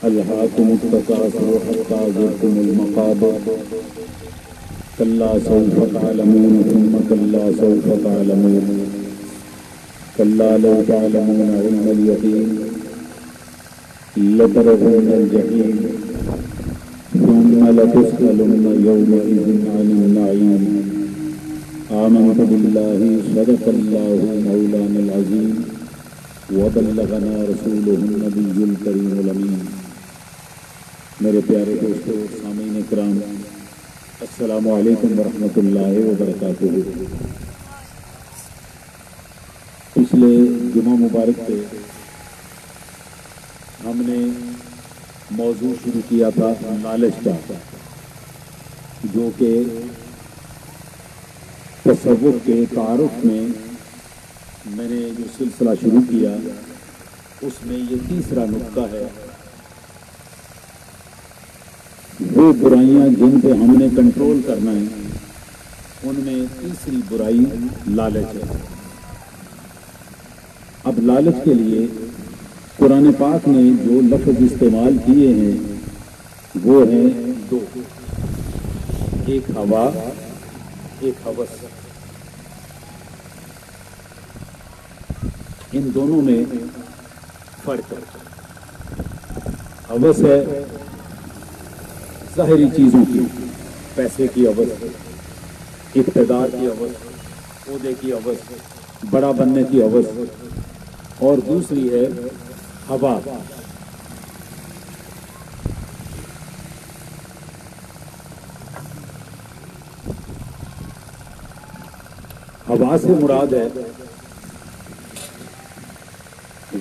ألهاكم التكاثر حتى زرتم المقابر كلا سوف تعلمون ثم كلا سوف تعلمون كلا لو تعلمون علم اليقين لترون الجحيم ثم لتسألن يومئذ عن النعيم آمنت بالله صدق الله مولانا العظيم وبلغنا رسوله النبي الكريم الأمين. میرے پیارے دوستو سامعین کرام، السلام علیکم ورحمۃ اللہ وبرکاتہ۔ پچھلے جمعہ مبارک پہ ہم نے موضوع شروع کیا تھا لالچ کا، جو کہ تصوف کے تعارف میں میں نے جو سلسلہ شروع کیا اس میں یہ تیسرا نقطہ ہے، وہ برائیاں جن پہ ہم نے کنٹرول کرنا ہے ان میں تیسری برائی لالچ ہے۔ اب لالچ کے لیے قرآن پاک نے جو لفظ استعمال کیے ہیں وہ ہیں دو، ایک ہوا، ایک ہوس۔ ان دونوں میں فرق ہے۔ ہوس ہے ظاہری چیزوں کی، پیسے کی ہوس، اقتدار کی ہوس، عہدے کی ہوس، بڑا بننے کی ہوس، اور دوسری ہے ہوا۔ ہوا سے مراد ہے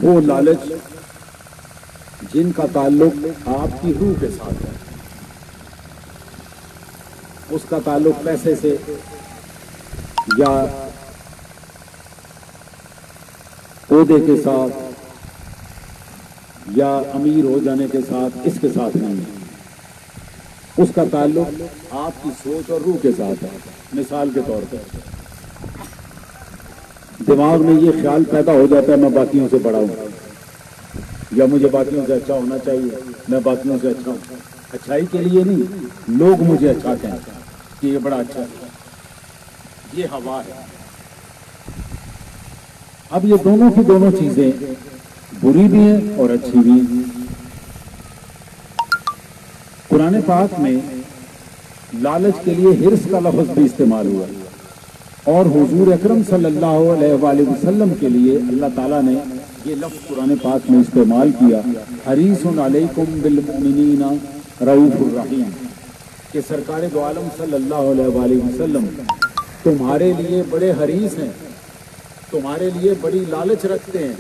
وہ لالچ جن کا تعلق آپ کی روح کے ساتھ ہے، اس کا تعلق پیسے سے یا عہدے کے ساتھ یا امیر ہو جانے کے ساتھ، اس کے ساتھ نہیں ہے، اس کا تعلق آپ کی سوچ اور روح کے ساتھ ہے۔ مثال کے طور پر دماغ میں یہ خیال پیدا ہو جاتا ہے میں باقیوں سے بڑا ہوں، یا مجھے باقیوں سے اچھا ہونا چاہیے، میں باقیوں سے اچھا ہوں، اچھائی کے لیے نہیں، لوگ مجھے اچھا کہیں کہ یہ بڑا اچھا ہے، یہ ہوا ہے۔ اب یہ دونوں کی دونوں چیزیں بری بھی ہیں اور اچھی بھی ہیں۔ قرآن پاک میں لالچ کے لیے حرص کا لفظ بھی استعمال ہوا، اور حضور اکرم صلی اللہ علیہ وآلہ وسلم کے لیے اللہ تعالیٰ نے یہ لفظ قرآن پاک میں استعمال کیا، حریص علیکم بالمؤمنین رؤوف الرحیم، کہ سرکار دو عالم صلی اللہ علیہ وآلہ وسلم تمہارے لیے بڑے حریص ہیں، تمہارے لیے بڑی لالچ رکھتے ہیں۔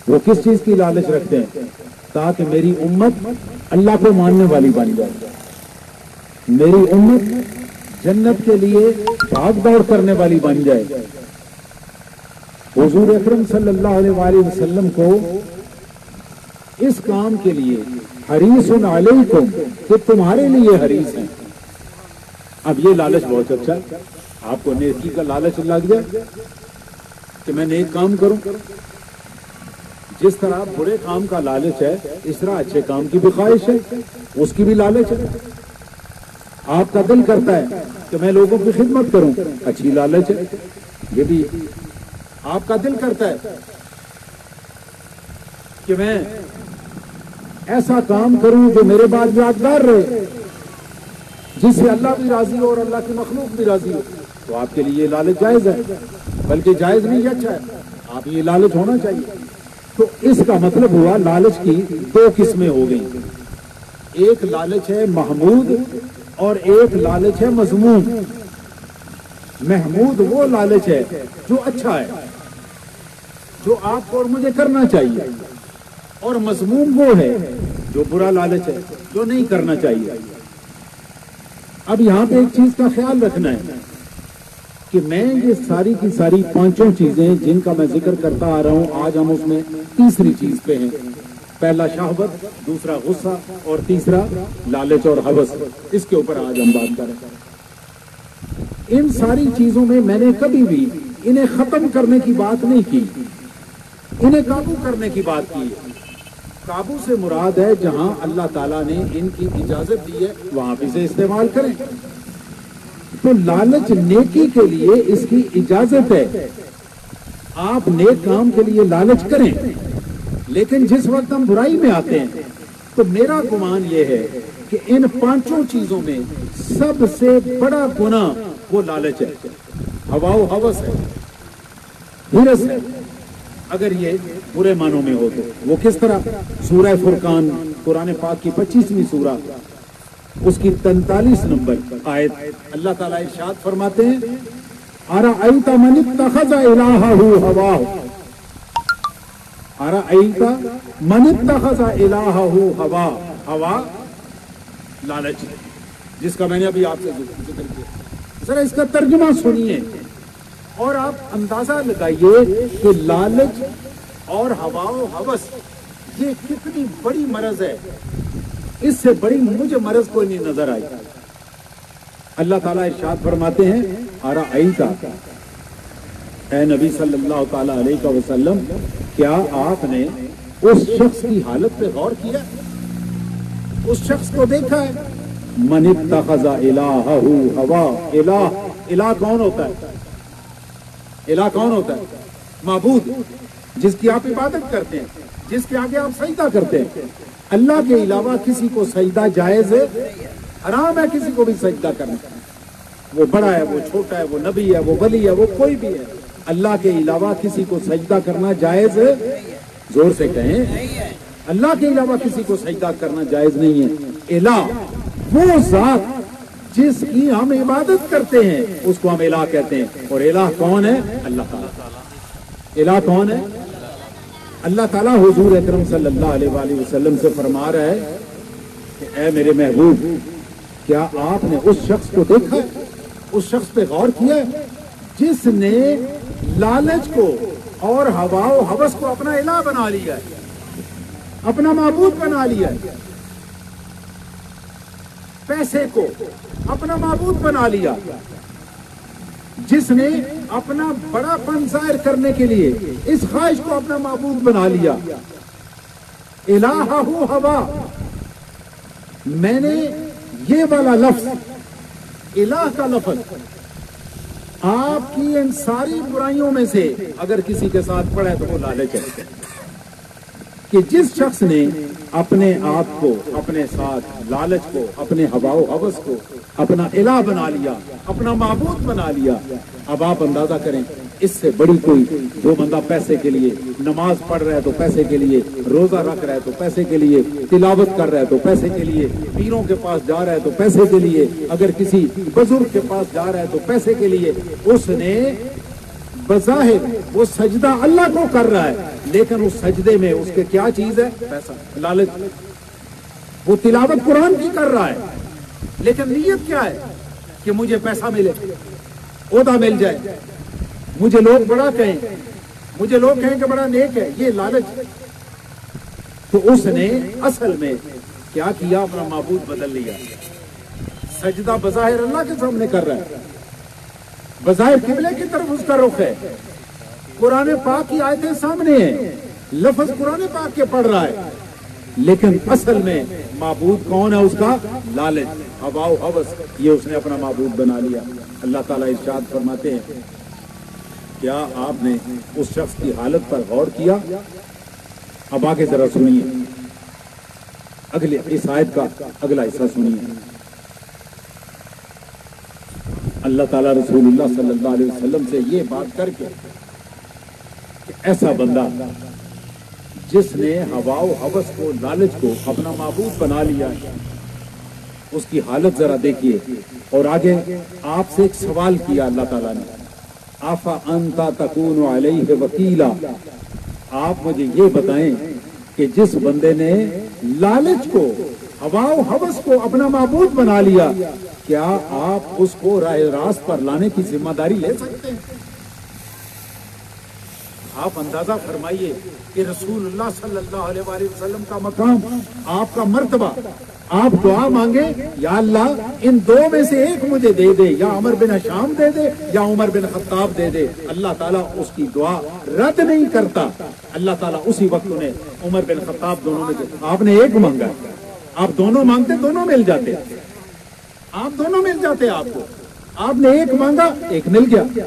وہ کس چیز کی لالچ رکھتے ہیں؟ تاکہ میری امت اللہ کو ماننے والی بن جائے، میری امت جنت کے لیے بھاگ دوڑ کرنے والی بن جائے۔ حضور اکرم صلی اللہ علیہ وآلہ وسلم کو اس کام کے لیے حریص علیکم کہ تمہارے لیے حریص ہیں۔ اب یہ لالچ بہت اچھا ہے، آپ کو نیکی کا لالچ لگ جائے کہ میں نیک کام کروں، جس طرح برے کام کا لالچ ہے اس طرح اچھے کام کی بھی خواہش ہے، اس کی بھی لالچ ہے۔ آپ کا دل کرتا ہے کہ میں لوگوں کی خدمت کروں، اچھی لالچ ہے یہ بھی۔ آپ کا دل کرتا ہے کہ میں ایسا کام کروں جو میرے بعد یادگار رہے، جس سے اللہ بھی راضی ہو اور اللہ کی مخلوق بھی راضی ہو، تو آپ کے لیے یہ لالچ جائز ہے، بلکہ جائز نہیں اچھا ہے، آپ یہ لالچ ہونا چاہیے۔ تو اس کا مطلب ہوا لالچ کی دو قسمیں ہو گئی، ایک لالچ ہے محمود اور ایک لالچ ہے مذموم۔ محمود وہ لالچ ہے جو اچھا ہے، جو آپ کو اور مجھے کرنا چاہیے، اور مذموم وہ ہے جو برا لالچ ہے، جو نہیں کرنا چاہیے۔ اب یہاں پہ ایک چیز کا خیال رکھنا ہے کہ میں یہ ساری کی ساری پانچوں چیزیں جن کا میں ذکر کرتا آ رہا ہوں، آج ہم اس میں تیسری چیز پہ ہیں۔ پہلا شہوت، دوسرا غصہ، اور تیسرا لالچ اور ہوس، اس کے اوپر آج ہم بات کریں۔ ان ساری چیزوں میں نے کبھی بھی انہیں ختم کرنے کی بات نہیں کی، انہیں قابو کرنے کی بات کی۔ قابو سے مراد ہے جہاں اللہ تعالیٰ نے ان کی اجازت دی ہے وہاں بھی سے استعمال کریں. تو لالچ نیکی کے لیے اس کی اجازت ہے. آپ نیک کام کے لیے لالچ کریں، لیکن جس وقت ہم برائی میں آتے ہیں تو میرا گمان یہ ہے کہ ان پانچوں چیزوں میں سب سے بڑا گناہ وہ لالچ ہے، ہوا و ہوس ہے، ہرس ہے. اگر یہ برے معنوں میں ہو تو وہ کس طرح؟ سورہ فرقان قرآن پاک کی 25ویں سورہ اس کی 43 نمبر آیت اللہ تعالیٰ ارشاد فرماتے ہیں ارأیت من اتخذ الہہ ہواہ، ارأیت من اتخذ الہہ ہواہ. ہوا لالچ جس کا میں نے ابھی آپ سے ذکر کیا. ذرا اس کا ترجمہ سنیے اور آپ اندازہ لگائیے کہ لالچ اور ہوا و ہوس یہ کتنی بڑی مرض ہے. اس سے بڑی مجھے مرض کوئی نہیں نظر آئی. اللہ تعالیٰ ارشاد فرماتے ہیں ارأیت، اے نبی صلی اللہ تعالی علیہ وسلم کیا آپ نے اس شخص کی حالت پہ غور کیا؟ اس شخص کو دیکھا ہے؟ من اتخذ الہہ ہوا. الہ کون ہوتا ہے؟ الہ کون ہوتا ہے؟ معبود، جس کی آپ عبادت کرتے ہیں، جس کے آگے آپ سجدہ کرتے ہیں. اللہ کے علاوہ کسی کو سجدہ جائز ہے؟ حرام ہے کسی کو بھی سجدہ کرنا. وہ بڑا ہے، وہ چھوٹا ہے، وہ نبی ہے، وہ ولی ہے، وہ کوئی بھی ہے. اللہ کے علاوہ کسی کو سجدہ کرنا جائز ہے؟ زور سے کہیں. اللہ کے علاوہ کسی کو سجدہ کرنا جائز نہیں ہے. الہ وہ ذات جس کی ہم عبادت کرتے ہیں اس کو ہم الہ کہتے ہیں. اور الہ کون ہے؟ اللہ تعالیٰ. الہ کون ہے؟ اللہ تعالیٰ حضور اکرم صلی اللہ علیہ وآلہ وسلم سے فرما رہا ہے کہ اے میرے محبوب کیا آپ نے اس شخص کو دیکھا ہے، اس شخص پہ غور کیا ہے جس نے لالچ کو اور ہوا و ہوس کو اپنا الہ بنا لیا ہے، اپنا معبود بنا لیا ہے، پیسے کو اپنا معبود بنا لیا، جس نے اپنا بڑا پن ظاہر کرنے کے لیے اس خواہش کو اپنا معبود بنا لیا. الہہ ہوا. میں نے یہ والا لفظ الہ کا لفظ آپ کی ان ساری برائیوں میں سے اگر کسی کے ساتھ پڑا ہے تو وہ لالچ ہے کہ جس شخص نے اپنے آپ کو، اپنے ساتھ لالچ کو، اپنے ہوا و ہوس کو اپنا الہ بنا لیا، اپنا معبود بنا لیا. اب آپ اندازہ کریں اس سے بڑی کوئی، جو بندہ پیسے کے لیے نماز پڑھ رہا ہے تو پیسے کے لیے، روزہ رکھ رہا ہے تو پیسے کے لیے، تلاوت کر رہا ہے تو پیسے کے لیے، پیروں کے پاس جا رہا ہے تو پیسے کے لیے، اگر کسی بزرگ کے پاس جا رہا ہے تو پیسے کے لیے، اس نے بظاہر وہ سجدہ اللہ کو کر رہا ہے لیکن اس سجدے میں اس کے کیا چیز ہے؟ پیسہ، لالچ. وہ تلاوت قرآن کی کر رہا ہے لیکن نیت کیا ہے؟ کہ مجھے پیسہ ملے، عہدہ مل جائے، مجھے لوگ بڑا کہیں، مجھے لوگ کہیں کہ بڑا نیک ہے. یہ لالچ. تو اس نے اصل میں کیا کیا؟ اپنا معبود بدل لیا. سجدہ بظاہر اللہ کے سامنے کر رہا ہے، بظاہر قبلے کی طرف اس کا رخ ہے، قرآن پاک کی آیتیں سامنے ہیں، لفظ قرآن پاک کے پڑھ رہا ہے، لیکن اصل میں معبود کون ہے اس کا؟ لالچ، ہوا و ہوس. یہ اس نے اپنا معبود بنا لیا. اللہ تعالیٰ ارشاد فرماتے ہیں کیا آپ نے اس شخص کی حالت پر غور کیا؟ اب آگے ذرا سنیے، اگلے اس آیت کا اگلا حصہ سنیے. اللہ تعالیٰ رسول اللہ صلی اللہ علیہ وسلم سے یہ بات کر کے کہ ایسا بندہ جس نے ہوا و ہوس کو، لالچ کو اپنا معبود بنا لیا ہے، اس کی حالت ذرا دیکھیے. اور آگے آپ سے ایک سوال کیا اللہ تعالیٰ نے، آفا انتا تکون علیہ وکیلا. آپ مجھے یہ بتائیں کہ جس بندے نے لالچ کو، ہوا و ہوس کو اپنا معبود بنا لیا، کیا آپ اس کو راہ راست پر لانے کی ذمہ داری لے سکتے ہیں؟ آپ اندازہ فرمائیے کہ رسول اللہ صلی اللہ علیہ وآلہ وسلم کا مقام، آپ کا مرتبہ. آپ دعا مانگے یا اللہ ان دو میں سے ایک مجھے دے دے، یا عمر بن ہشام دے دے یا عمر بن خطاب دے دے. اللہ تعالیٰ اس کی دعا رد نہیں کرتا. اللہ تعالیٰ اسی وقت انہیں عمر بن خطاب دونوں میں سے آپ نے ایک مانگا، آپ دونوں مانگتے دونوں مل جاتے، آپ دونوں مل جاتے، آپ کو آپ نے ایک مانگا ایک مل گیا۔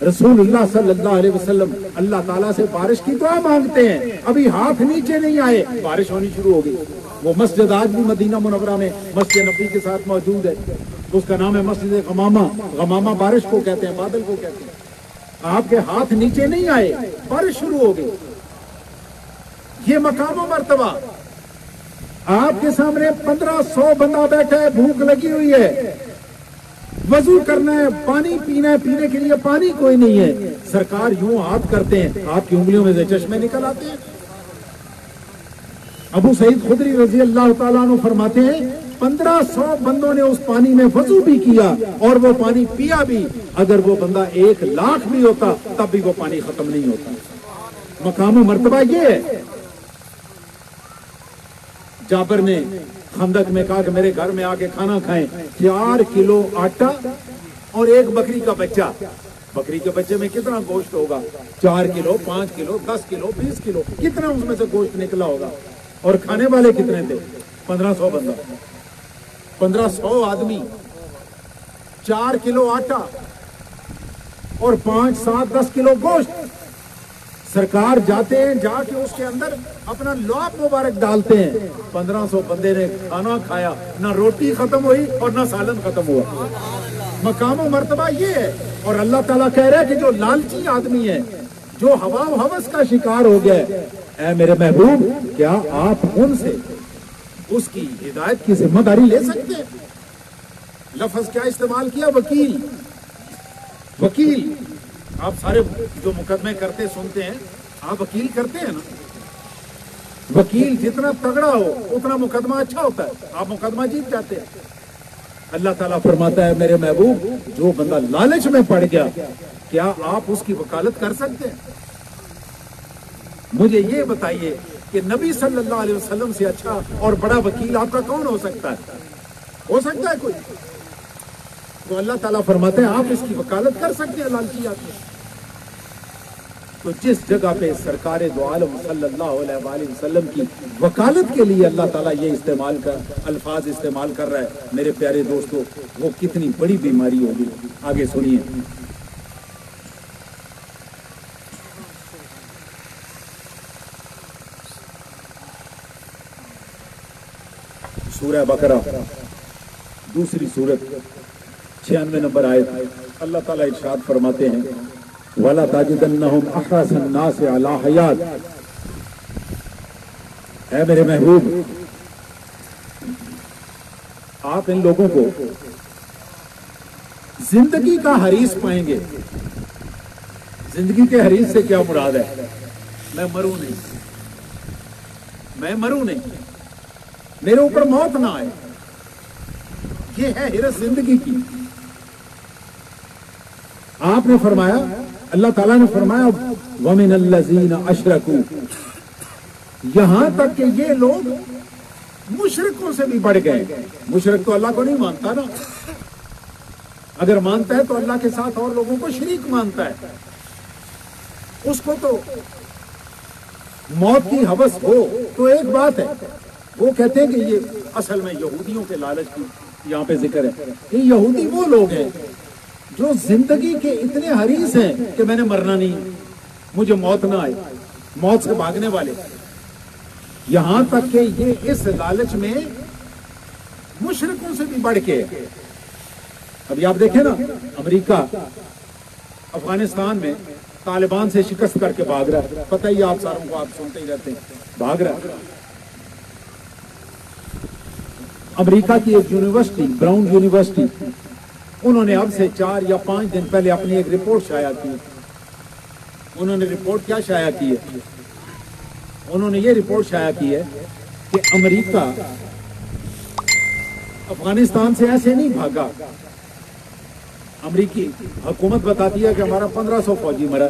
رسول اللہ صلی اللہ علیہ وسلم اللہ تعالیٰ سے بارش کی دعا مانگتے ہیں، ابھی ہاتھ نیچے نہیں آئے بارش ہونی شروع ہو گئی۔ وہ مسجد آج بھی مدینہ منورہ میں مسجد نبی کے ساتھ موجود ہے، اس کا نام ہے مسجد غمامہ۔ غمامہ بارش کو کہتے ہیں، بادل کو کہتے ہیں۔ آپ کے ہاتھ نیچے نہیں آئے بارش شروع ہو گئی۔ یہ مقام و مرتبہ، آپ کے سامنے 1500 بندہ بیٹھا ہے، بھوک لگی ہوئی ہے، وضو کرنا ہے، پانی پینا ہے، پینے کے لیے پانی کوئی نہیں ہے، سرکار یوں ہاتھ کرتے ہیں، آپ کی انگلیوں میں سے چشمے نکل آتے ہیں۔ ابو سعید خدری رضی اللہ تعالیٰ عنہ فرماتے ہیں 1500 بندوں نے اس پانی میں وضو بھی کیا اور وہ پانی پیا بھی، اگر وہ بندہ 1,00,000 بھی ہوتا تب بھی وہ پانی ختم نہیں ہوتا۔ مقام و مرتبہ یہ ہے۔ جابر نے خندق میں کہا کہ میرے گھر میں آ کے کھانا کھائیں، 4 کلو آٹا اور 1 بکری کا بچہ۔ بکری کے بچے میں کتنا گوشت ہوگا؟ 4 کلو، 5 کلو، 10 کلو، 20 کلو، کتنا اس میں سے گوشت نکلا ہوگا؟ اور کھانے والے کتنے تھے؟ 1500 بندہ، 1500 آدمی، 4 کلو آٹا اور 5, 7, 10 کلو گوشت۔ سرکار جاتے ہیں، جا کے اس کے اندر اپنا لعاب مبارک ڈالتے ہیں۔ 1500 بندے نے کھانا کھایا، نہ روٹی ختم ہوئی اور نہ سالن ختم ہوا۔ مقام و مرتبہ یہ ہے۔ اور اللہ تعالیٰ کہہ رہا ہے کہ جو لالچی آدمی ہے، جو ہوا و ہوس کا شکار ہو گیا ہے، اے میرے محبوب کیا آپ ان سے اس کی ہدایت کی ذمہ داری لے سکتے ہیں؟ لفظ کیا استعمال کیا؟ وکیل۔ وکیل، آپ سارے جو مقدمے کرتے سنتے ہیں، آپ وکیل کرتے ہیں نا؟ وکیل جتنا تگڑا ہو اتنا مقدمہ اچھا ہوتا ہے، آپ مقدمہ جیت جاتے ہیں۔ اللہ تعالیٰ فرماتا ہے میرے محبوب جو بندہ لالچ میں پڑ گیا، کیا آپ اس کی وکالت کر سکتے ہیں؟ مجھے یہ بتائیے کہ نبی صلی اللہ علیہ وسلم سے اچھا اور بڑا وکیل آپ کا کون ہو سکتا ہے؟ ہو سکتا ہے کوئی؟ تو اللہ تعالیٰ فرماتے ہیں آپ اس کی وکالت کر سکتے ہیں لالچی آدمی۔ تو جس جگہ پہ سرکار دو عالم صلی اللہ علیہ وآلہ وسلم کی وکالت کے لیے اللہ تعالیٰ یہ الفاظ استعمال کر رہا ہے، میرے پیارے دوستو، وہ کتنی بڑی بیماری ہوگی۔ آگے سنیے، سورہ بقرہ دوسری سورت 96 نمبر آیت، اللہ تعالیٰ ارشاد فرماتے ہیں وَلَا تَجِدَنَّهُمْ أَحْرَصَ النَّاسِ عَلَىٰ حَيَاتٍ۔ اے میرے محبوب، آپ ان لوگوں کو زندگی کا حریص پائیں گے۔ زندگی کے حریص سے کیا مراد ہے؟ میں مروں نہیں، میں مروں نہیں، میرے اوپر موت نہ آئے، یہ ہے حرص زندگی کی۔ آپ نے فرمایا، اللہ تعالیٰ نے فرمایا وَمِنَ الَّذِينَ أَشْرَكُوا، یہاں تک کہ یہ لوگ مشرکوں سے بھی بڑھ گئے۔ مشرک تو اللہ کو نہیں مانتا نا، اگر مانتا ہے تو اللہ کے ساتھ اور لوگوں کو شریک مانتا ہے، اس کو تو موت کی ہوس ہو تو ایک بات ہے، وہ کہتے ہیں کہ یہ اصل میں یہودیوں کے لالچ کی یہاں پہ ذکر ہے۔ یہ یہودی وہ لوگ ہیں جو زندگی کے اتنے حریص ہیں کہ میں نے مرنا نہیں، مجھے موت نہ آئے، موت سے بھاگنے والے، یہاں تک کہ یہ اس لالچ میں مشرکوں سے بھی بڑھ کے۔ ابھی آپ دیکھیں نا، امریکہ افغانستان میں طالبان سے شکست کر کے بھاگ رہا ہے، پتہ ہی آپ ساروں کو، آپ سنتے ہی رہتے ہیں، بھاگ رہا ہے۔ امریکہ کی ایک یونیورسٹی، براؤن یونیورسٹی، انہوں نے اب سے 4 یا 5 دن پہلے اپنی ایک رپورٹ شائع کی۔ انہوں نے رپورٹ کیا شائع کی ہے؟ انہوں نے یہ رپورٹ شائع کی ہے کہ امریکہ افغانستان سے ایسے نہیں بھاگا۔ امریکی حکومت بتاتی ہے کہ ہمارا 1500 فوجی مرا،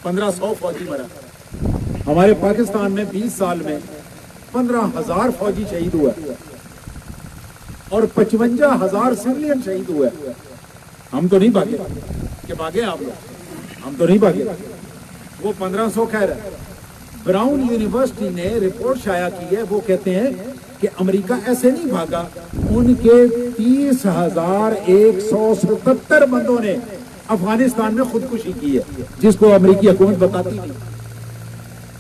1500 فوجی مرا۔ ہمارے پاکستان میں 20 سال میں 15,000 فوجی شہید ہوا اور 55,000 سویلین شہید ہوئے۔ ہم تو نہیں بھاگے کہ بھاگے آپ لوگ، ہم تو نہیں بھاگے۔ وہ 1500 کہہ رہے، براؤن یونیورسٹی نے رپورٹ شائع کی ہے، وہ کہتے ہیں کہ امریکہ ایسے نہیں بھاگا، ان کے 30,177 بندوں نے افغانستان میں خودکشی کی ہے، جس کو امریکی حکومت بتاتی نہیں۔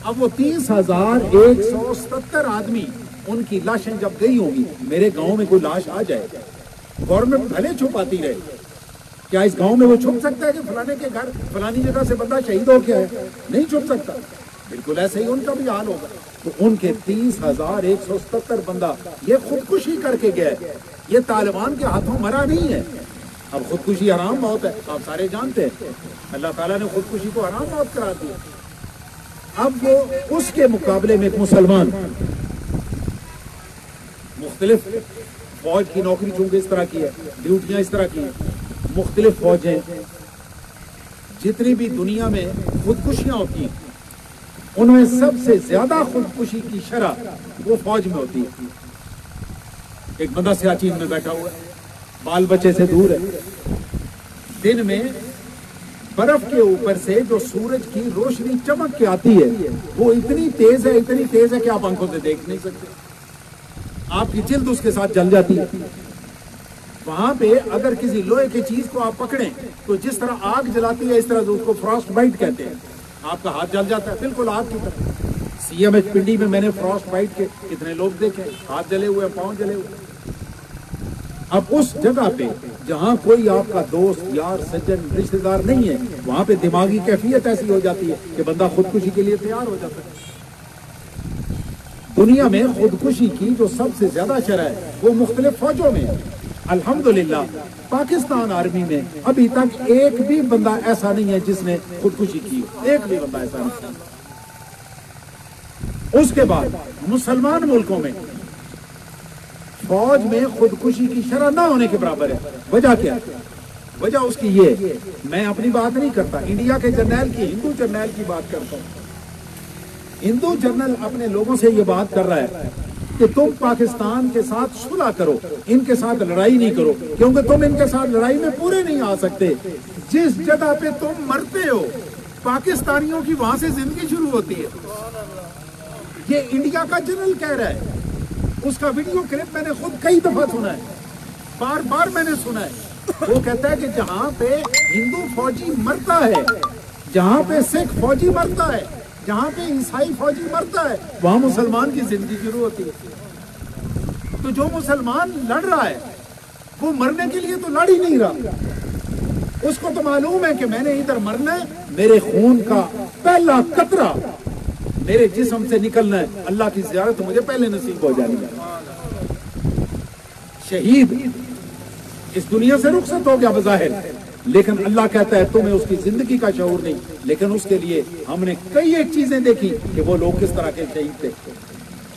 اب وہ 30,177 آدمی، ان کی لاشیں جب گئی ہوں گی، میرے گاؤں میں کوئی لاش آ جائے، گورنمنٹ بھلے چھپاتی رہے، کیا اس گاؤں میں وہ چھپ سکتا ہے کہ فلانے کے گھر فلانی جگہ سے بندہ شہید ہو گیا ہے؟ نہیں چھپ سکتا۔ بالکل ایسے ہی ان کا بھی حال ہوگا۔ تو ان کے 30,177 بندہ یہ خودکشی کر کے گئے، یہ طالبان کے ہاتھوں مرا نہیں ہے۔ اب خودکشی حرام موت ہے، آپ سارے جانتے ہیں، اللہ تعالیٰ نے خودکشی کو حرام موت کرا دیا۔ اب وہ اس کے مقابلے میں ایک مسلمان مختلف فوج کی نوکری چونکہ اس طرح کی ہے، ڈیوٹیاں اس طرح کی ہیں، مختلف فوجیں، جتنی بھی دنیا میں خودکشیاں ہوتی ہیں ان میں سب سے زیادہ خودکشی کی شرح وہ فوج میں ہوتی ہے۔ ایک بندہ سیاچین میں بیٹھا ہوا ہے، بال بچے سے دور ہے، دن میں برف کے اوپر سے جو سورج کی روشنی چمک کے آتی ہے وہ اتنی تیز ہے کہ آپ آنکھوں سے دیکھ نہیں سکتے، آپ کی جلد اس کے ساتھ جل جاتی ہے۔ وہاں پہ اگر کسی لوہے کی چیز کو آپ پکڑیں تو جس طرح آگ جلاتی ہے اس طرح اس کو فراسٹ بائٹ کہتے ہیں، آپ کا ہاتھ جل جاتا ہے بالکل آگ کی طرح۔ CMH پنڈی میں نے فراسٹ بائٹ کے کتنے لوگ دیکھے، ہاتھ جلے ہوئے، پاؤں جلے ہوئے۔ اب اس جگہ پہ جہاں کوئی آپ کا دوست، یار، سجن، رشتہ دار نہیں ہے، وہاں پہ دماغی کیفیت ایسی ہو جاتی ہے کہ بندہ خودکشی کے لیے تیار ہو جاتا ہے۔ دنیا میں خودکشی کی جو سب سے زیادہ شرح ہے وہ مختلف فوجوں میں ہے۔ الحمدللہ پاکستان آرمی میں ابھی تک ایک بھی بندہ ایسا نہیں ہے جس نے خودکشی کی ہو، ایک بھی بندہ ایسا نہیں۔ اس کے بعد مسلمان ملکوں میں فوج میں خودکشی کی شرح نہ ہونے کے برابر ہے۔ وجہ کیا؟ وجہ اس کی یہ، میں اپنی بات نہیں کرتا، انڈیا کے جرنیل کی، ہندو جرنیل کی بات کرتا ہوں۔ ہندو جرنل اپنے لوگوں سے یہ بات کر رہا ہے کہ تم پاکستان کے ساتھ صلح کرو، ان کے ساتھ لڑائی نہیں کرو، کیونکہ تم ان کے ساتھ لڑائی میں پورے نہیں آ سکتے۔ جس جگہ پہ تم مرتے ہو پاکستانیوں کی وہاں سے زندگی شروع ہوتی ہے۔ یہ انڈیا کا جنرل کہہ رہا ہے، اس کا ویڈیو کلپ میں نے خود کئی دفعہ سنا ہے، بار بار میں نے سنا ہے۔ وہ کہتا ہے کہ جہاں پہ ہندو فوجی مرتا ہے، جہاں پہ سکھ فوجی مرتا ہے، جہاں پہ عیسائی فوجی مرتا ہے، وہاں مسلمان کی زندگی شروع ہوتی ہے۔ تو جو مسلمان لڑ رہا ہے وہ مرنے کے لیے تو لڑ ہی نہیں رہا، اس کو تو معلوم ہے کہ میں نے ادھر مرنا ہے، میرے خون کا پہلا قطرہ میرے جسم سے نکلنا ہے، اللہ کی زیارت مجھے پہلے نصیب ہو جانی ہے۔ شہید اس دنیا سے رخصت ہو گیا بظاہر، لیکن اللہ کہتا ہے تمہیں اس کی زندگی کا شعور نہیں، لیکن اس کے لیے ہم نے کئی ایک چیزیں دیکھی کہ وہ لوگ کس طرح کے شہید تھے،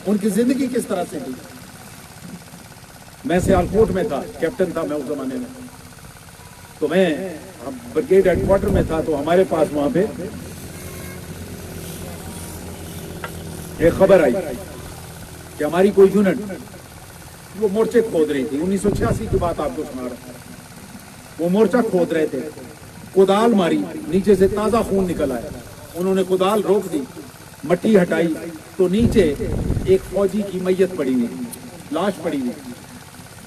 ان کی زندگی کس طرح سے تھی۔ میں سیالکوٹ میں تھا، کیپٹن تھا میں اس زمانے میں، تو میں بریگیڈ ہیڈ کوارٹر میں تھا، تو ہمارے پاس وہاں پہ ایک خبر آئی کہ ہماری کوئی یونٹ وہ مورچے کھود رہی تھی، 1986 کی بات آپ کو سنا رہا ہوں۔ وہ مورچہ کھود رہے تھے، کدال ماری، نیچے سے تازہ خون نکل آیا، انہوں نے کدال روک دی، مٹی ہٹائی تو نیچے ایک فوجی کی میت پڑی ہوئی، لاش پڑی ہوئی۔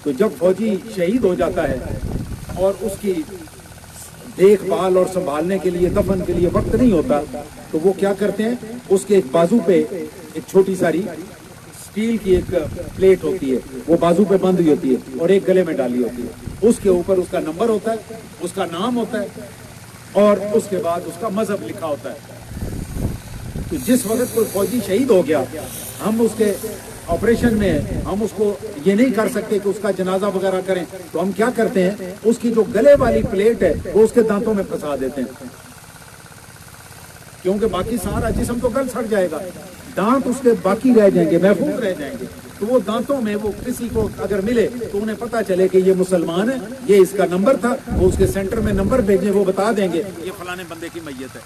تو جب فوجی شہید ہو جاتا ہے اور اس کی دیکھ بھال اور سنبھالنے کے لیے، دفن کے لیے وقت نہیں ہوتا، تو وہ کیا کرتے ہیں، اس کے ایک بازو پہ ایک چھوٹی ساری اسٹیل کی ایک پلیٹ ہوتی ہے، وہ بازو پہ بند ہوئی ہوتی ہے اور ایک گلے میں ڈالی ہوتی ہے، اس کے اوپر اس کا نمبر ہوتا ہے، اس کا نام ہوتا ہے اور اس کے بعد اس کا مذہب لکھا ہوتا ہے۔ تو جس وقت کوئی فوجی شہید ہو گیا، ہم اس کے آپریشن میں ہم اس کو یہ نہیں کر سکتے کہ اس کا جنازہ وغیرہ کریں، تو ہم کیا کرتے ہیں، اس کی جو گلے والی پلیٹ ہے وہ اس کے دانتوں میں پھنسا دیتے ہیں، کیونکہ باقی سارا جسم تو گل سڑ جائے گا، دانت اس کے باقی رہ جائیں گے، محفوظ رہ جائیں گے۔ تو وہ دانتوں میں وہ کسی کو اگر ملے تو انہیں پتا چلے کہ یہ مسلمان ہے، یہ اس کا نمبر تھا، وہ اس کے سینٹر میں نمبر بھیجیں، وہ بتا دیں گے یہ فلانے بندے کی میت ہے۔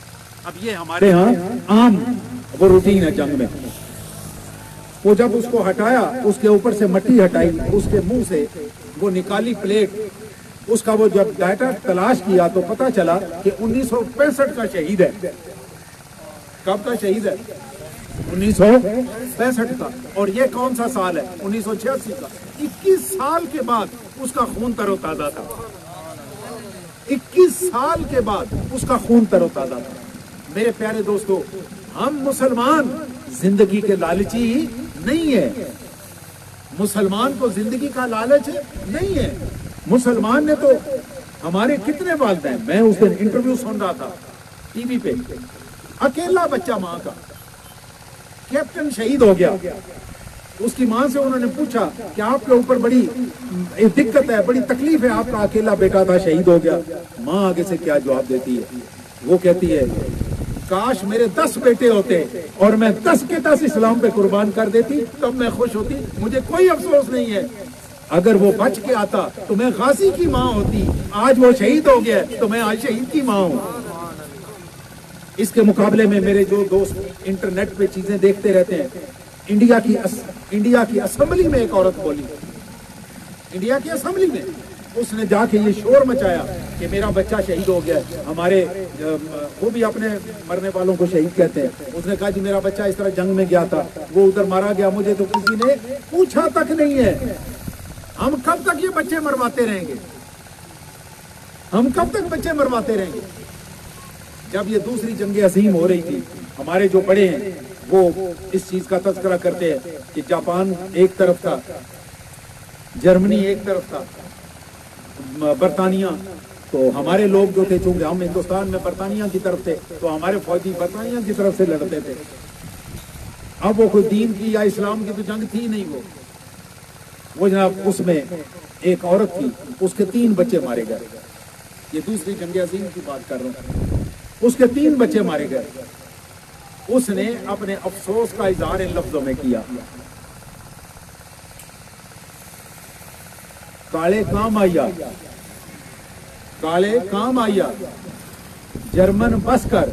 اب یہ ہمارے ہاں عام وہ روٹین ہے جنگ میں۔ وہ جب اس کو ہٹایا، اس کے اوپر سے مٹی ہٹائی، اس کے منہ سے وہ نکالی پلیٹ، اس کا وہ جب ڈاٹا تلاش کیا تو پتا چلا کہ 1965 کا شہید ہے۔ کب کا شہید ہے؟ 1965 کا, اور یہ کون سا سال ہے؟ 1986 کا۔ 21 سال کے بعد اس کا خون تر و تازہ تھا، 21 سال کے بعد اس کا خون تر و تازہ تھا۔ میرے پیارے دوستو، ہم مسلمان زندگی کے لالچی نہیں ہے، مسلمان کو زندگی کا لالچ نہیں ہے۔ مسلمان نے تو ہمارے کتنے والدین، میں اس دن انٹرویو سن رہا تھا ٹی وی پہ، اکیلا بچہ ماں کا، کیپٹن شہید ہو گیا، اس کی ماں سے انہوں نے پوچھا کہ آپ کے اوپر بڑی دقت ہے، بڑی تکلیف ہے، آپ کا اکیلا بیٹا تھا شہید ہو گیا۔ ماں آگے سے کیا جواب دیتی ہے؟ وہ کہتی ہے کاش میرے 10 بیٹے ہوتے اور میں 10 کے 10 اسلام پہ قربان کر دیتی، تب میں خوش ہوتی، مجھے کوئی افسوس نہیں ہے۔ اگر وہ بچ کے آتا تو میں غازی کی ماں ہوتی، آج وہ شہید ہو گیا تو میں آج شہید کی ماں ہوں۔ اس کے مقابلے میں میرے جو دوست انٹرنیٹ پہ چیزیں دیکھتے رہتے ہیں، انڈیا کی اسمبلی میں ایک عورت بولی، انڈیا کی اسمبلی میں اس نے جا کے یہ شور مچایا کہ میرا بچہ شہید ہو گیا، ہمارے وہ بھی اپنے مرنے والوں کو شہید کہتے ہیں۔ اس نے کہا جی میرا بچہ اس طرح جنگ میں گیا تھا، وہ ادھر مارا گیا، مجھے تو کسی نے پوچھا تک نہیں ہے۔ ہم کب تک یہ بچے مرواتے رہیں گے؟ ہم کب تک بچے مرواتے رہیں گے؟ جب یہ دوسری جنگ عظیم ہو رہی تھی، ہمارے جو بڑے ہیں وہ اس چیز کا تذکرہ کرتے ہیں کہ جاپان ایک طرف تھا، جرمنی ایک طرف تھا، برطانیہ، تو ہمارے لوگ جو تھے، چونکہ ہم ہندوستان میں برطانیہ کی طرف تھے تو ہمارے فوجی برطانیہ کی طرف سے لڑتے تھے۔ اب وہ کوئی دین کی یا اسلام کی تو جنگ تھی نہیں، وہ جناب اس میں ایک عورت تھی، اس کے 3 بچے مارے گئے۔ یہ دوسری جنگ عظیم کی بات کر رہا ہوں، اس کے 3 بچے مارے گئے۔ اس نے اپنے افسوس کا اظہار ان لفظوں میں کیا، کالے کام آیا، کالے کام آیا، جرمن بس کر۔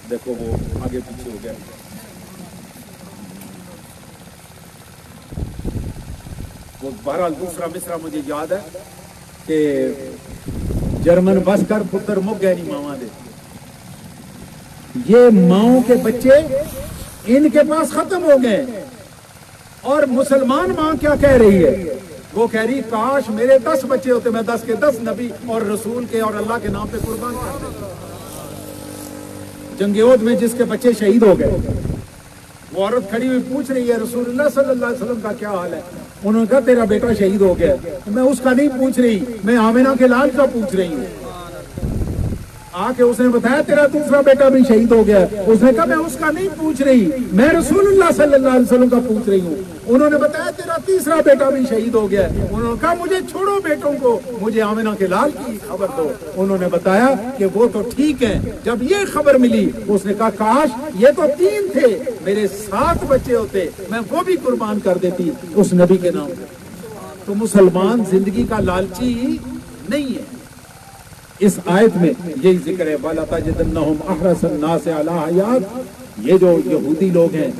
دیکھو وہ آگے پیچھے ہو گیا۔ وہ بہرحال دوسرا مصرع مجھے یاد ہے کہ جرمن بس کر پتر مک گئے نہیں ماما دے۔ یہ ماؤں کے بچے ان کے پاس ختم ہو گئے، اور مسلمان ماں کیا کہہ رہی ہے؟ وہ کہہ رہی کاش میرے 10 بچے ہوتے، میں 10 کے 10 نبی اور رسول کے اور اللہ کے نام پہ قربان کر دیتا۔ جنگ احد میں جس کے بچے شہید ہو گئے، وہ عورت کھڑی ہوئی پوچھ رہی ہے رسول اللہ صلی اللہ علیہ وسلم کا کیا حال ہے؟ انہوں نے کہا تیرا بیٹا شہید ہو گیا۔ میں اس کا نہیں پوچھ رہی، میں آمنہ کے لال کا پوچھ رہی ہوں۔ آ کے اس نے بتایا تیرا دوسرا بیٹا بھی شہید ہو گیا۔ اس نے کہا میں اس کا نہیں پوچھ رہی، میں رسول اللہ صلی اللہ علیہ وسلم کا پوچھ رہی ہوں۔ انہوں نے بتایا تیرا تیسرا بیٹا بھی شہید ہو گیا۔ انہوں نے کہا مجھے چھوڑو بیٹوں کو، مجھے آمنہ کے لال کی خبر دو۔ انہوں نے بتایا کہ وہ تو ٹھیک ہے۔ جب یہ خبر ملی اس نے کہا کاش یہ تو 3 تھے، میرے 7 بچے ہوتے، میں وہ بھی قربان کر دیتی اس نبی کے نام پہ۔ تو مسلمان زندگی کا لالچی نہیں ہے۔ اس آیت میں یہی ذکر ہے وَلَا تَجِدَنَّهُمْ أَحْرَصَ النَّاسِ عَلَىٰ حَيَاةٍ۔ یہ جو یہودی لوگ ہیں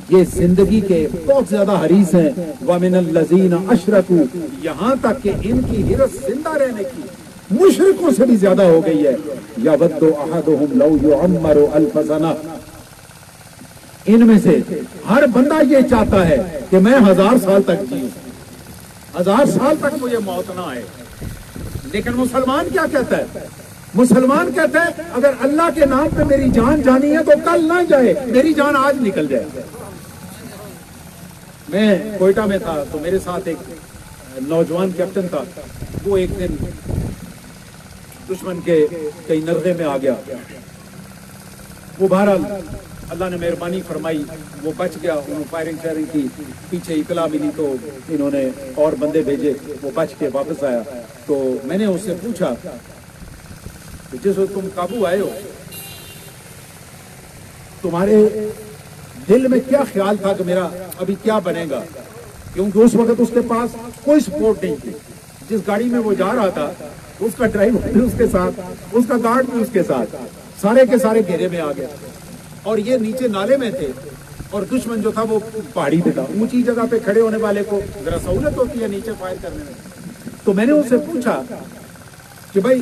یہ زندگی کے بہت زیادہ حریص ہیں۔ وَمِنَ الَّذِينَ أَشْرَكُوا، یہاں تک کہ ان کی حرص زندہ رہنے کی مشرکوں سے بھی زیادہ ہو گئی ہے۔ يَوَدُّ أَحَدُهُمْ لَوْ يُعَمَّرُ أَلْفَ سَنَةٍ، ان میں سے ہر بندہ یہ چاہتا ہے کہ میں 1000 سال تک جیوں، 1000 سال تک مجھے موت نہ آئے۔ لیکن مسلمان کیا کہتا ہے؟ مسلمان کہتا ہے اگر اللہ کے نام پہ میری جان جانی ہے تو کل نہ جائے، میری جان آج نکل جائے۔ میں کوئٹہ میں تھا تو میرے ساتھ ایک نوجوان کیپٹن تھا، وہ ایک دن دشمن کے کئی نرغے میں آ گیا۔ وہ بہرحال اللہ نے مہربانی فرمائی، وہ بچ گیا، انہوں فائرنگ شیئرنگ کی، پیچھے اطلاع ملی تو انہوں نے اور بندے بھیجے، وہ بچ کے واپس آیا۔ تو میں نے اس سے پوچھا کہ جس وقت تم قابو آئے ہو تمہارے دل میں کیا خیال تھا کہ میرا ابھی کیا بنے گا؟ کیونکہ اس وقت اس کے پاس کوئی سپورٹ نہیں تھی۔ جس گاڑی میں وہ جا رہا تھا اس کا ڈرائیور بھی اس کے ساتھ، اس کا گارڈ بھی اس کے ساتھ، سارے کے سارے گھیرے میں آ گئے، اور یہ نیچے نالے میں تھے، اور دشمن جو تھا وہ پہاڑی پہ تھا۔ اونچی جگہ پہ کھڑے ہونے والے کو ذرا سہولت ہوتی ہے نیچے فائر کرنے میں۔ تو میں نے اس سے پوچھا کہ بھائی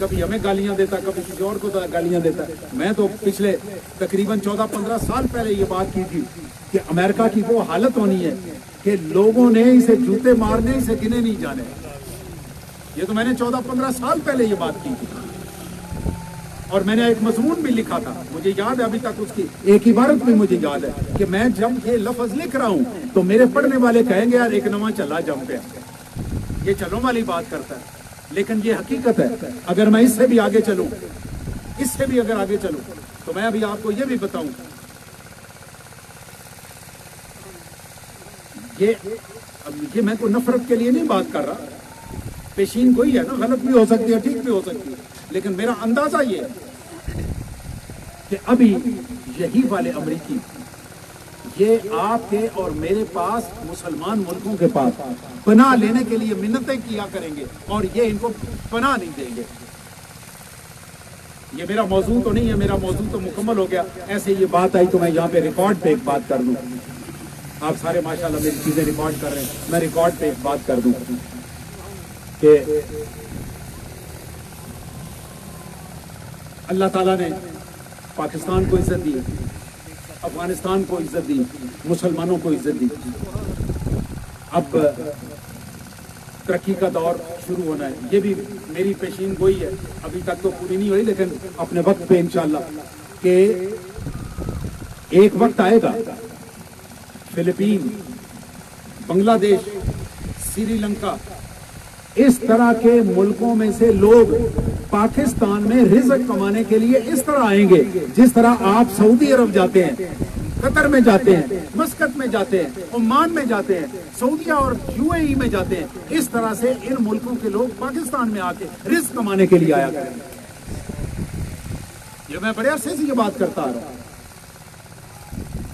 کبھی ہمیں گالیاں دیتا، کبھی کسی اور کو گالیاں دیتا. میں تو پچھلے تقریباً 14-15 سال پہلے یہ بات کی تھی کہ امریکہ کی وہ حالت ہونی ہے کہ لوگوں نے اسے جوتے مارنے، اسے گنے نہیں جانے. یہ تو میں نے 14-15 سال پہلے یہ بات کی تھی، اور میں نے ایک مضمون بھی لکھا تھا، مجھے یاد ہے ابھی تک اس کی ایک عبارت بھی مجھے یاد ہے کہ میں جب یہ لفظ لکھ رہا ہوں تو میرے پڑھنے والے کہیں گے یار ایک نواں چلا جم پہ یہ چلوں والی بات کرتا ہے. لیکن یہ حقیقت ہے. اگر میں اس سے بھی آگے چلوں، اس سے بھی اگر آگے چلوں تو میں ابھی آپ کو یہ بھی بتاؤں، یہ میں کوئی نفرت کے لیے نہیں بات کر رہا. پیشین کوئی ہے نا، غلط بھی ہو سکتی ہے، ٹھیک بھی ہو سکتی ہے، لیکن میرا اندازہ یہ ہے کہ ابھی یہی والے امریکی یہ آپ کے اور میرے پاس مسلمان ملکوں کے پاس پناہ لینے کے لیے منتیں کیا کریں گے اور یہ ان کو پناہ نہیں دیں گے. یہ میرا موضوع تو نہیں ہے، میرا موضوع تو مکمل ہو گیا. ایسے یہ بات آئی تو میں یہاں پہ ریکارڈ پہ ایک بات کر دوں. آپ سارے ماشاءاللہ میری چیزیں ریکارڈ کر رہے ہیں، میں ریکارڈ پہ ایک بات کر دوں کہ اللہ تعالیٰ نے پاکستان کو عزت دی، افغانستان کو عزت دی، مسلمانوں کو عزت دی. اب ترقی کا دور شروع ہونا ہے. یہ بھی میری پیشین گوئی ہے، ابھی تک تو پوری نہیں ہوئی لیکن اپنے وقت پہ انشاءاللہ کہ ایک وقت آئے گا فلپین، بنگلہ دیش، سری لنکا، اس طرح کے ملکوں میں سے لوگ پاکستان میں رزق کمانے کے لیے اس طرح آئیں گے جس طرح آپ سعودی عرب جاتے ہیں، قطر میں جاتے ہیں، مسقط میں جاتے ہیں، عمان میں جاتے ہیں، سعودیہ اور UAE میں جاتے ہیں. اس طرح سے ان ملکوں کے لوگ پاکستان میں آ کے رزق کمانے کے لیے آیا کریں گے. یہ میں بڑے عرصے سے یہ بات کرتا آ رہا ہوں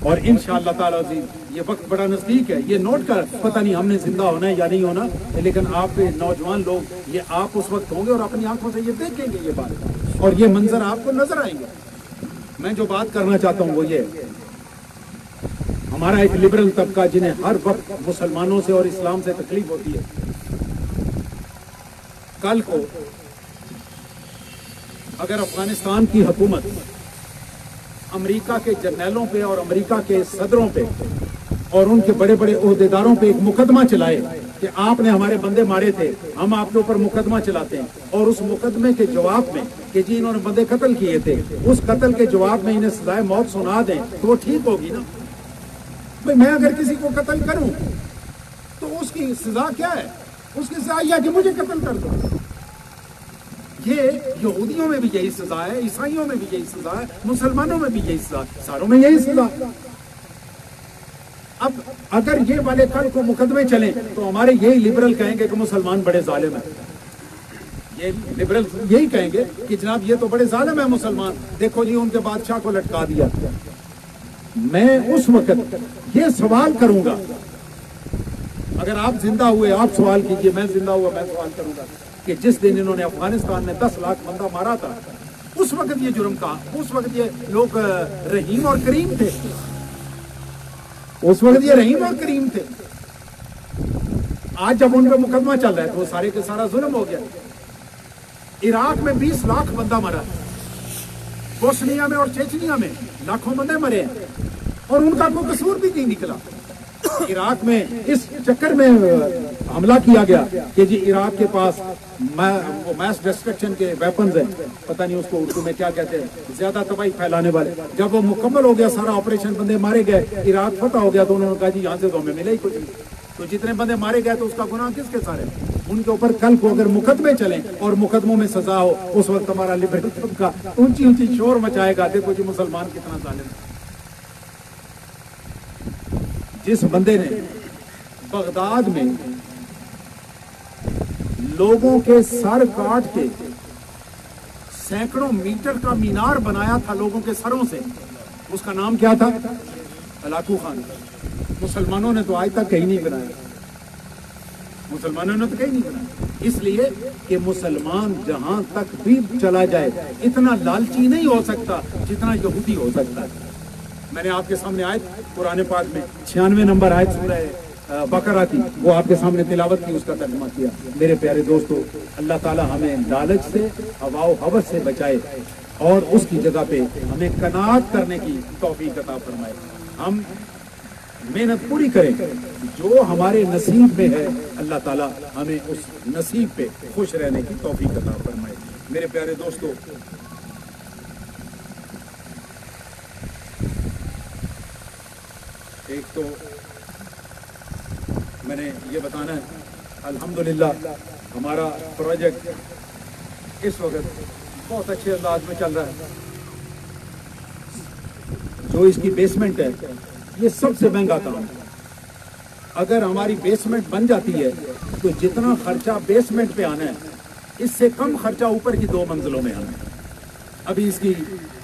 اور انشاءاللہ تعالی عزیز یہ وقت بڑا نزدیک ہے. یہ نوٹ کر، پتہ نہیں ہم نے زندہ ہونا ہے یا نہیں ہونا، لیکن آپ نوجوان لوگ یہ آپ اس وقت ہوں گے اور اپنی آنکھوں سے یہ دیکھیں گے یہ بات، اور یہ منظر آپ کو نظر آئیں گے. میں جو بات کرنا چاہتا ہوں وہ یہ، ہمارا ایک لبرل طبقہ جنہیں ہر وقت مسلمانوں سے اور اسلام سے تکلیف ہوتی ہے، کل کو اگر افغانستان کی حکومت امریکہ کے جرنیلوں پہ اور امریکہ کے صدروں پہ اور ان کے بڑے بڑے عہدیداروں پہ ایک مقدمہ چلائے کہ آپ نے ہمارے بندے مارے تھے، ہم آپ کے اوپر مقدمہ چلاتے ہیں، اور اس مقدمے کے جواب میں کہ جی انہوں نے بندے قتل کیے تھے، اس قتل کے جواب میں انہیں سزائے موت سنا دیں تو وہ ٹھیک ہوگی نا؟ میں اگر کسی کو قتل کروں تو اس کی سزا کیا ہے؟ اس کی سزا یہ کہ مجھے قتل کر دو. یہ یہودیوں میں بھی یہی سزا ہے، عیسائیوں میں بھی یہی سزا ہے، مسلمانوں میں بھی یہی سزا، ساروں میں یہی سزا. اب اگر یہ والے کل کو مقدمے چلیں تو ہمارے یہی لبرل کہیں گے کہ مسلمان بڑے ظالم ہیں. یہ لبرل یہی کہیں گے کہ جناب یہ تو بڑے ظالم ہیں مسلمان، دیکھو جی ان کے بادشاہ کو لٹکا دیا. میں اس وقت یہ سوال کروں گا، اگر آپ زندہ ہوئے آپ سوال کیجئے، میں زندہ ہوا میں سوال کروں گا کہ جس دن انہوں نے افغانستان میں 10 لاکھ بندہ مارا تھا اس وقت یہ جرم کہا، اس وقت یہ لوگ رحیم اور کریم تھے، اس وقت یہ رحیم اور کریم تھے. آج جب ان پہ مقدمہ چل رہا ہے تو وہ سارے کے سارا ظلم ہو گیا. عراق میں 20 لاکھ بندہ مرا، بوسنیا میں اور چیچنیا میں لاکھوں بندے مرے ہیں اور ان کا کوئی قصور بھی نہیں نکلا. عراق میں اس چکر میں حملہ کیا گیا کہ جی عراق کے پاس میس ڈسٹرکشن کے ویپنز ہیں، پتہ نہیں اس کو اردو میں کیا کہتے ہیں، زیادہ تباہی پھیلانے والے. جب وہ مکمل ہو گیا سارا آپریشن، بندے مارے گئے، عراق فتح ہو گیا تو انہوں نے کہا جی یہاں سے تو ہمیں ملے ہی کچھ نہیں. تو جتنے بندے مارے گئے تو اس کا گناہ کس کے سارے؟ ان کے اوپر کل کو اگر مقدمے چلیں اور مقدموں میں سزا ہو اس وقت ہمارا لبرل طبقہ اونچی اونچی شور مچائے گا، دیکھو جی مسلمان کتنا ظالم ہے. جس بندے نے بغداد میں لوگوں کے سر کاٹ کے سینکڑوں میٹر کا مینار بنایا تھا لوگوں کے سروں سے، اس کا نام کیا تھا؟ Hulagu Khan. مسلمانوں نے تو آج تک کہیں نہیں بنایا، مسلمانوں نے تو کہیں نہیں بنایا، اس لیے کہ مسلمان جہاں تک بھی چلا جائے اتنا لالچی نہیں ہو سکتا جتنا یہودی ہو سکتا ہے. میں نے آپ کے سامنے آیت قرآن پاک میں 96 نمبر آیت سورہ بقرہ کی وہ آپ کے سامنے تلاوت کی، اس کا ترجمہ کیا۔ میرے پیارے دوستو، اللہ تعالی ہمیں لالچ سے، ہوا و ہوس سے بچائے اور اس کی جگہ پہ ہمیں قناعت کرنے کی توفیق عطا فرمائے۔ ہم محنت پوری کریں، جو ہمارے نصیب میں ہے اللہ تعالیٰ ہمیں اس نصیب پہ خوش رہنے کی توفیق عطا فرمائے۔ میرے پیارے دوستو، ایک تو میں نے یہ بتانا ہے، الحمدللہ ہمارا پروجیکٹ اس وقت بہت اچھے انداز میں چل رہا ہے۔ جو اس کی بیسمنٹ ہے یہ سب سے مہنگا کام ہے۔ اگر ہماری بیسمنٹ بن جاتی ہے تو جتنا خرچہ بیسمنٹ پہ آنا ہے اس سے کم خرچہ اوپر کی 2 منزلوں میں آنا ہے۔ ابھی اس کی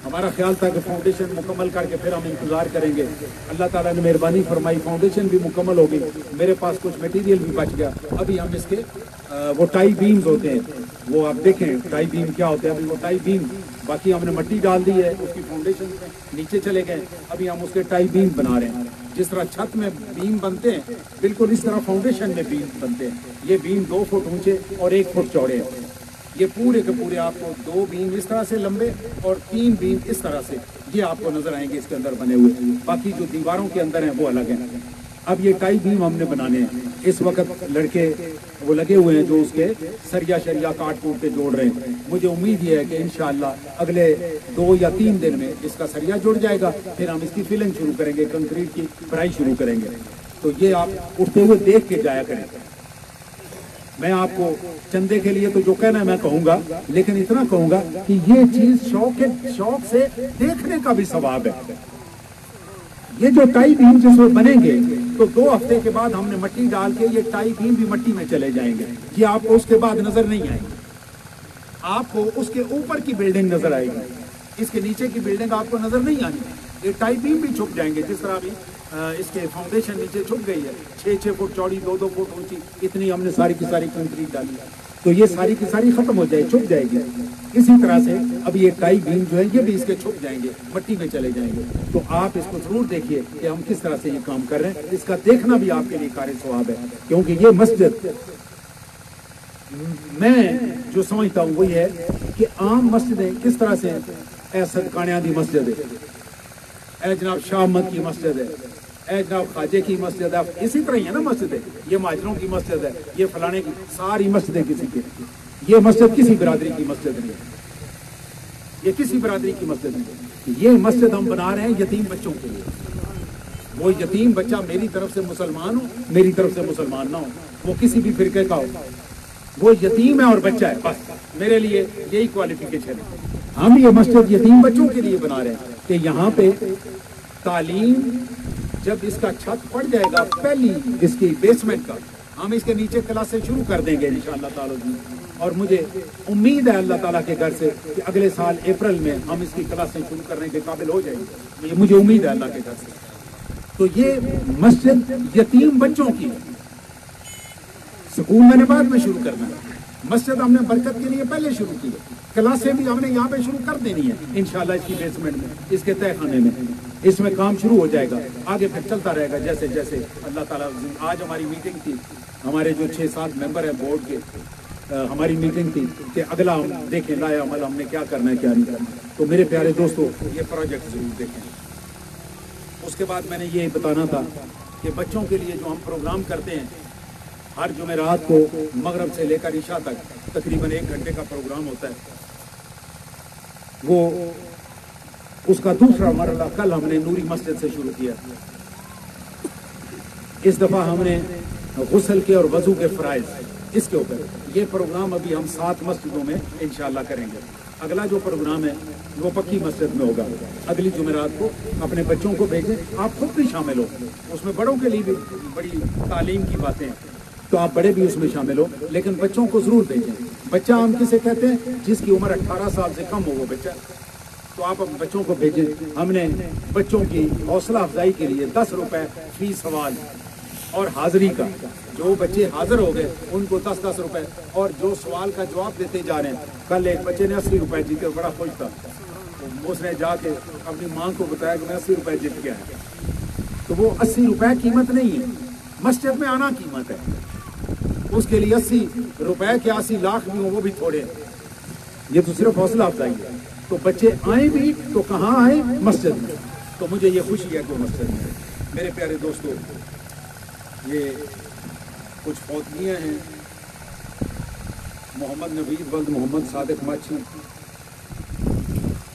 ہمارا خیال تھا کہ فاؤنڈیشن مکمل کر کے پھر ہم انتظار کریں گے۔ اللہ تعالیٰ نے مہربانی فرمائی، فاؤنڈیشن بھی مکمل ہوگی، میرے پاس کچھ میٹیریل بھی بچ گیا۔ ابھی ہم اس کے وہ ٹائی بیمز ہوتے ہیں، وہ آپ دیکھیں ٹائی بیم کیا ہوتے ہیں۔ ابھی وہ ٹائی بیم، باقی ہم نے مٹی ڈال دی ہے اس کی فاؤنڈیشن میں، نیچے چلے گئے، ابھی ہم اس کے ٹائی بیم بنا رہے ہیں۔ جس طرح چھت میں بیم بنتے ہیں بالکل اس طرح فاؤنڈیشن میں بیم بنتے ہیں۔ یہ بیم 2 فٹ اونچے اور 1 فٹ چوڑے ہیں۔ یہ پورے کے پورے آپ کو 2 بیم اس طرح سے لمبے اور 3 بیم اس طرح سے یہ آپ کو نظر آئیں گے اس کے اندر بنے ہوئے۔ باقی جو دیواروں کے اندر ہیں وہ الگ ہیں۔ اب یہ ٹائی بیم ہم نے بنانے ہیں۔ اس وقت لڑکے وہ لگے ہوئے ہیں جو اس کے سریا شریا کاٹ کوٹ کے جوڑ رہے ہیں۔ مجھے امید یہ ہے کہ انشاءاللہ اگلے 2 یا 3 دن میں اس کا سریا جڑ جائے گا، پھر ہم اس کی فلنگ شروع کریں گے، کنکریٹ کی بھرائی شروع کریں گے۔ تو یہ آپ اٹھتے ہوئے دیکھ کے جایا کریں۔ میں آپ کو چندے کے لیے تو جو کہنا ہے میں کہوں گا، لیکن اتنا کہوں گا کہ یہ چیز شوق سے دیکھنے کا بھی ثواب ہے۔ یہ جو ٹائی بیم جس میں بنیں گے تو 2 ہفتے کے بعد ہم نے مٹی ڈال کے یہ ٹائی بیم بھی مٹی میں چلے جائیں گے۔ یہ آپ کو اس کے بعد نظر نہیں آئے گی، آپ کو اس کے اوپر کی بلڈنگ نظر آئے گی، اس کے نیچے کی بلڈنگ آپ کو نظر نہیں آنی۔ یہ ٹائی بیم بھی چھپ جائیں گے، جس طرح بھی اس کے فاؤنڈیشن نیچے چھپ گئی ہے، 6 فٹ چوڑی، 2 فٹ اونچی، اتنی ہم نے ساری کی ساری کنکریٹ ڈالی ہے، تو یہ ساری کی ساری ختم ہو جائے، چھپ جائے گی۔ اسی طرح سے اب یہ ٹائی بیم جو ہے یہ بھی اس کے چھپ جائیں گے، مٹی میں چلے جائیں گے۔ تو آپ اس کو ضرور دیکھیے کہ ہم کس طرح سے یہ کام کر رہے ہیں، اس کا دیکھنا بھی آپ کے لیے کار ثواب ہے، کیونکہ یہ مسجد میں جو سمجھتا ہوں وہی ہے کہ عام مسجدیں کس طرح سے، اے صدقانیاں دی مسجد ہے، اے جناب شاہ احمد کی مسجد ہے، اے جناب خواجے کی مسجد ہے، اسی طرح ہی ہے نا مسجد ہے، یہ مہاجروں کی مسجد ہے، یہ فلانے کی، ساری مسجدیں کسی کی۔ یہ مسجد کسی برادری کی مسجد نہیں ہے، یہ کسی برادری کی مسجد نہیں، یہ مسجد ہم بنا رہے ہیں یتیم بچوں کے لیے۔ وہ یتیم بچہ میری طرف سے مسلمان ہو، میری طرف سے مسلمان نہ ہو، وہ کسی بھی فرقے کا ہو، وہ یتیم ہے اور بچہ ہے، بس میرے لیے یہی کوالیفیکیشن ہے۔ ہم یہ مسجد یتیم بچوں کے لیے بنا رہے ہیں کہ یہاں پہ تعلیم، جب اس کا چھت پڑ جائے گا، پہلی اس کی بیسمنٹ کا، ہم اس کے نیچے کلاسیں شروع کر دیں گے انشاءاللہ تعالی، اور مجھے امید ہے اللہ تعالیٰ کے گھر سے کہ اگلے سال اپریل میں ہم اس کی کلاسیں شروع کرنے کے قابل ہو جائیں گے، یہ مجھے امید ہے اللہ کے گھر سے۔ تو یہ مسجد یتیم بچوں کی، سکول میں نے بعد میں شروع کرنا ہے، مسجد ہم نے برکت کے لیے پہلے شروع کی ہے، کلاسیں بھی ہم نے یہاں پہ شروع کر دینی ہے انشاءاللہ اس کی بیسمنٹ میں، اس کے تہہ خانے میں، اس میں کام شروع ہو جائے گا، آگے پھر چلتا رہے گا جیسے جیسے اللہ تعالیٰ۔ آج ہماری میٹنگ تھی، ہمارے جو 6-7 ممبر ہیں بورڈ کے، ہماری میٹنگ تھی کہ اگلا ہم دیکھیں لائے عمل ہم نے کیا کرنا ہے کیا نہیں کرنا۔ تو میرے پیارے دوستو یہ پروجیکٹ ضرور دیکھیں۔ اس کے بعد میں نے یہ بتانا تھا کہ بچوں کے لیے جو ہم پروگرام کرتے ہیں، ہر جمعرات کو مغرب سے لے کر عشاء تک تقریباً 1 گھنٹے کا پروگرام ہوتا ہے، وہ اس کا دوسرا مرحلہ کل ہم نے نوری مسجد سے شروع کیا۔ اس دفعہ ہم نے غسل کے اور وضو کے فرائض اس کے اوپر یہ پروگرام ابھی ہم 7 مسجدوں میں انشاءاللہ کریں گے۔ اگلا جو پروگرام ہے وہ پکی مسجد میں ہوگا، اگلی جمعرات کو اپنے بچوں کو بھیجیں، آپ خود بھی شامل ہو، اس میں بڑوں کے لیے بھی بڑی تعلیم کی باتیں ہیں، تو آپ بڑے بھی اس میں شامل ہو، لیکن بچوں کو ضرور بھیجیں۔ بچہ ہم کسے کہتے ہیں؟ جس کی عمر 18 سال سے کم ہو وہ بچہ، تو آپ اپنے بچوں کو بھیجیں۔ ہم نے بچوں کی حوصلہ افزائی کے لیے 10 روپے فی سوال اور حاضری کا، جو بچے حاضر ہو گئے ان کو 10 روپے، اور جو سوال کا جواب دیتے جا رہے ہیں، کل ایک بچے نے 80 روپے جیتے، بڑا خوش تھا، اس نے جا کے اپنی ماں کو بتایا کہ میں 80 روپے جیت گیا ہے۔ تو وہ 80 روپے قیمت نہیں ہے، مسجد میں آنا قیمت ہے، اس کے لیے 80 روپے کے 80 لاکھ بھی ہوں وہ بھی تھوڑے ہیں، یہ تو صرف حوصلہ افزائی ہے۔ تو بچے آئیں بھی تو کہاں آئیں؟ مسجد میں۔ تو مجھے یہ خوشی ہے کہ وہ مسجد میں ہے۔ میرے پیارے دوستو، یہ کچھ فوتگیاں ہیں۔ محمد نوید ولد محمد صادق ماچھی،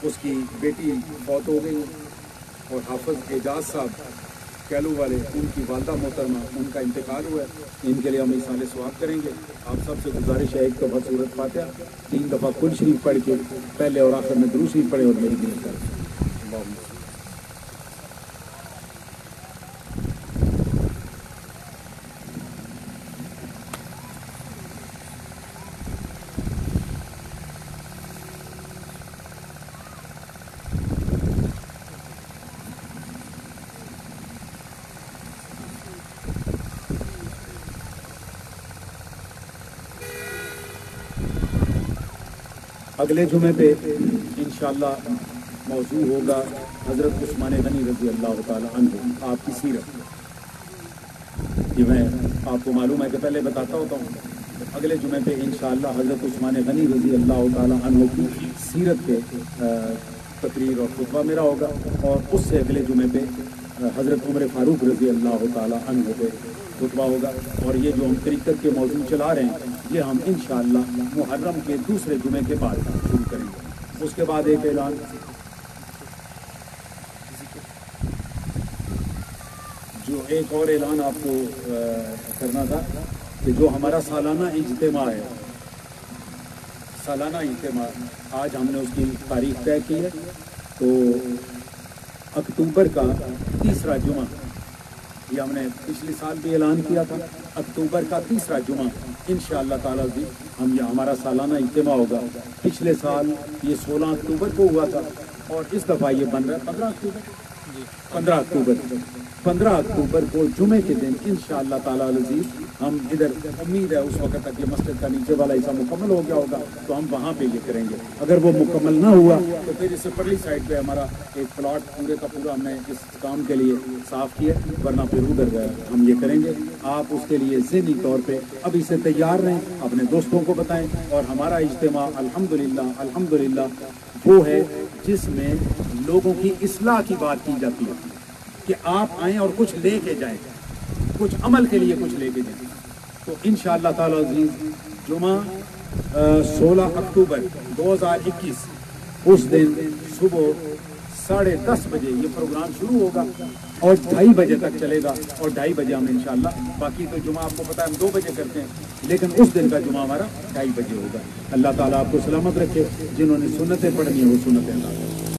اس کی بیٹی فوت ہو گئی، اور حافظ اعجاز صاحب کیلو والے، ان کی والدہ محترمہ، ان کا انتقال ہوا ہے۔ ان کے لیے ہم اِسال ثواب کریں گے۔ آپ سب سے گزارش ہے ایک دفعہ سورۃ فاتحہ 3 دفعہ کل شریف پڑھ کے پہلے اور آخر میں درود شریف پڑھیں اور میری نیت کریں۔ اگلے جمعے پہ انشاءاللہ موضوع ہوگا حضرت عثمان غنی رضی اللہ تعالیٰ عنہ، آپ کی سیرت۔ یہ میں آپ کو معلوم ہے کہ پہلے بتاتا ہوتا ہوں، اگلے جمعے پہ انشاءاللہ حضرت عثمان غنی رضی اللہ تعالیٰ عنہ کی سیرت پہ تقریر اور خطبہ میرا ہوگا، اور اس سے اگلے جمعے پہ حضرت عمر فاروق رضی اللہ تعالیٰ عنہ پہ خطبہ ہوگا۔ اور یہ جو ہم طریقت کے موضوع چلا رہے ہیں یہ ہم انشاءاللہ محرم کے دوسرے جمعے کے بعد شروع کریں گے۔ اس کے بعد ایک اعلان، جو ایک اور اعلان آپ کو کرنا تھا کہ جو ہمارا سالانہ اجتماع ہے، سالانہ اجتماع، آج ہم نے اس کی تاریخ طے کی ہے، تو اکتوبر کا تیسرا جمعہ، یہ ہم نے پچھلے سال بھی اعلان کیا تھا، اکتوبر کا تیسرا جمعہ انشاءاللہ تعالیٰ بھی ہم یہ ہمارا سالانہ اجتماع ہوگا۔ پچھلے سال یہ 16 اکتوبر کو ہوا تھا، اور اس دفعہ یہ بن رہا ہے 15 اکتوبر کو جمعے کے دن انشاءاللہ تعالیٰ العزیز ہم ادھر، امید ہے اس وقت تک یہ مسجد کا نیچے والا حصہ مکمل ہو گیا ہوگا، تو ہم وہاں پہ یہ کریں گے۔ اگر وہ مکمل نہ ہوا تو پھر اس سے پرلی سائڈ پہ ہمارا ایک پلاٹ پورے کا پورا ہم نے اس کام کے لیے صاف کیا، ورنہ پھر ادھر ہم یہ کریں گے۔ آپ اس کے لیے ذہنی طور پہ ابھی سے تیار رہیں، اپنے دوستوں کو بتائیں، اور ہمارا اجتماع الحمدللہ وہ ہے جس میں لوگوں کی اصلاح کی بات کی جاتی ہے، کہ آپ آئیں اور کچھ لے کے جائیں، کچھ عمل کے لیے کچھ لے کے جائیں۔ تو انشاءاللہ تعالیٰ عزیز جمعہ 16 اکتوبر 2021 اس دن صبح 10:30 بجے یہ پروگرام شروع ہوگا، اور 2:30 بجے تک چلے گا، اور 2:30 بجے ہم انشاءاللہ، باقی تو جمعہ آپ کو پتہ ہے ہم 2 بجے کرتے ہیں، لیکن اس دن کا جمعہ ہمارا 2:30 بجے ہوگا۔ اللہ تعالیٰ آپ کو سلامت رکھے، جنہوں نے سنتیں پڑھنی ہیں وہ سنتیں ادا کریں۔